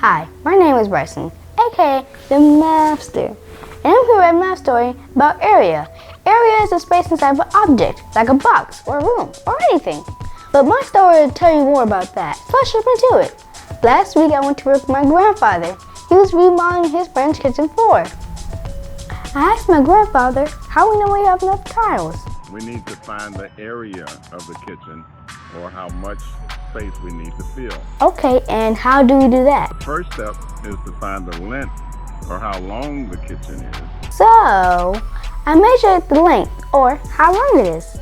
Hi, my name is Bryson, aka the Math-ster, and I'm here with a math story about area. Area is a space inside of an object, like a box or a room or anything. But my story will tell you more about that, so let's jump into it. Last week I went to work with my grandfather. He was remodeling his friend's kitchen floor. I asked my grandfather how we know we have enough tiles. We need to find the area of the kitchen or how much space we need to fill. Okay, and how do we do that? The first step is to find the length or how long the kitchen is. So, I measured the length or how long it is,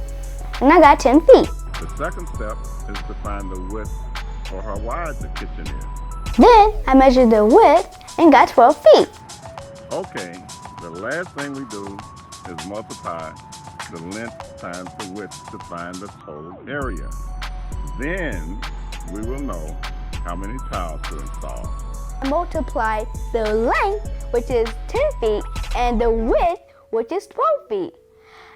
and I got 10 feet. The second step is to find the width or how wide the kitchen is. Then I measured the width and got 12 feet. Okay, the last thing we do is multiply the length times the width to find the total area. Then we will know how many tiles to install. I multiplied the length, which is 10 feet, and the width, which is 12 feet.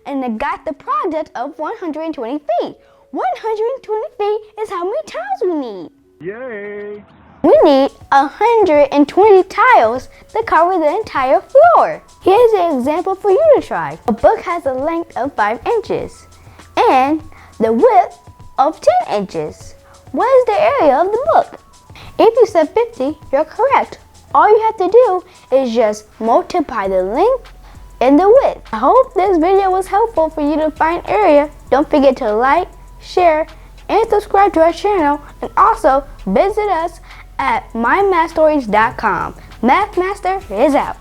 And I got the product of 120 feet. 120 feet is how many tiles we need. Yay! We need 120 tiles to cover the entire floor. Here's an example for you to try. A book has a length of 5 inches and the width of 10 inches. What is the area of the book? If you said 50, you're correct. All you have to do is just multiply the length and the width. I hope this video was helpful for you to find area. Don't forget to like, share, and subscribe to our channel, and also visit us at mymathstories.com. Math-ster is out.